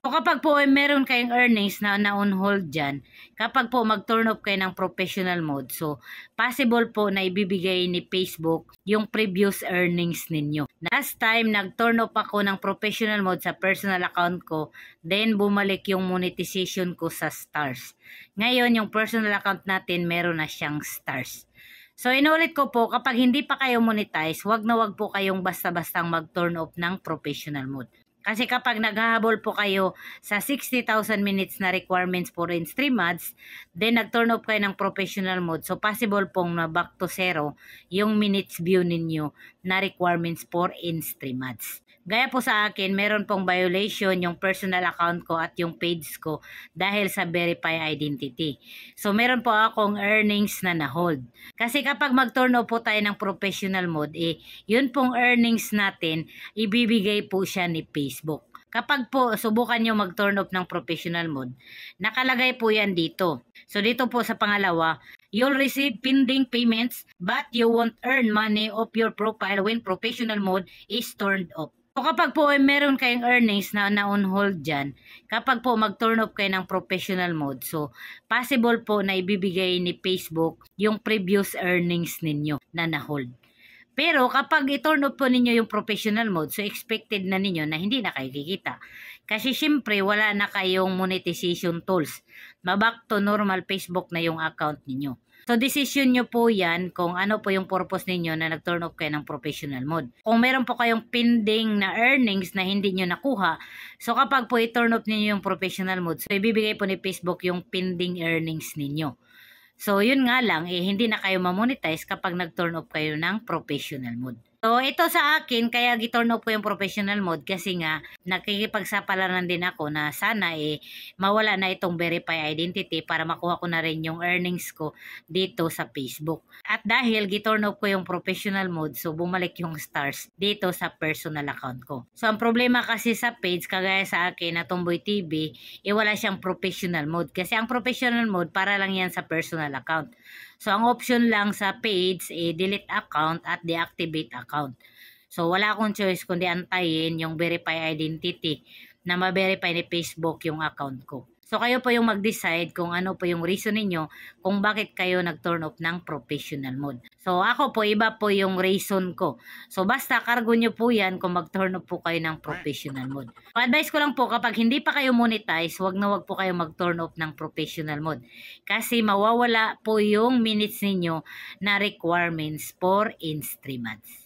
So kapag po ay meron kayong earnings na on hold dyan, kapag po mag-turn off kayo ng professional mode, so possible po na ibibigay ni Facebook yung previous earnings ninyo. Last time, nag-turn off ako ng professional mode sa personal account ko, then bumalik yung monetization ko sa stars. Ngayon, yung personal account natin, meron na siyang stars. So, inulit ko po, kapag hindi pa kayo monetize, wag na wag po kayong basta-bastang mag-turn off ng professional mode. Kasi kapag naghahabol po kayo sa 60,000 minutes na requirements for in-stream ads, then nag-turn off kayo ng professional mode. So, possible pong na back to zero yung minutes view ninyo na requirements for in-stream ads. Gaya po sa akin, meron pong violation yung personal account ko at yung page ko dahil sa verify identity. So, meron po akong earnings na na-hold. Kasi kapag mag-turn off po tayo ng professional mode, yun pong earnings natin, ibibigay po siya ni Facebook. Kapag po subukan nyo mag-turn off ng professional mode, nakalagay po yan dito. So, dito po sa pangalawa, you'll receive pending payments but you won't earn money off your profile when professional mode is turned off. So kapag po ay meron kayong earnings na on hold dyan, kapag po mag-turn off kayo ng professional mode, so possible po na ibibigay ni Facebook yung previous earnings ninyo na na-hold. Pero kapag i-turn off po ninyo yung professional mode, so expected na ninyo na hindi na kayo kikita. Kasi syempre wala na kayong monetization tools. Maback to normal Facebook na yung account ninyo. So, decision nyo po yan kung ano po yung purpose ninyo na nag-turn off kayo ng professional mode. Kung meron po kayong pending na earnings na hindi nyo nakuha, so kapag po i-turn off ninyo yung professional mode, so ibibigay po ni Facebook yung pending earnings ninyo. So, yun nga lang, hindi na kayo mamonetize kapag nag-turn off kayo ng professional mode. So, ito sa akin, kaya gi-turn off ko yung professional mode kasi nga, nakikipagsapalaran din ako na sana mawala na itong verify identity para makuha ko na rin yung earnings ko dito sa Facebook. At dahil gi-turn off ko yung professional mode, so bumalik yung stars dito sa personal account ko. So, ang problema kasi sa page, kagaya sa akin na Tomboy TV, wala siyang professional mode. Kasi ang professional mode, para lang yan sa personal account. So, ang option lang sa page, delete account at deactivate account. So, wala akong choice kundi antayin yung verify identity na ma-verify ni Facebook yung account ko. So, kayo po yung mag-decide kung ano po yung reason ninyo kung bakit kayo nag-turn off ng professional mode. So, ako po, iba po yung reason ko. So, basta cargo nyo po yan kung mag-turn off po kayo ng professional mode. So, advice ko lang po, kapag hindi pa kayo monetize, wag na wag po kayo mag-turn off ng professional mode. Kasi mawawala po yung minutes ninyo na requirements for in-stream ads.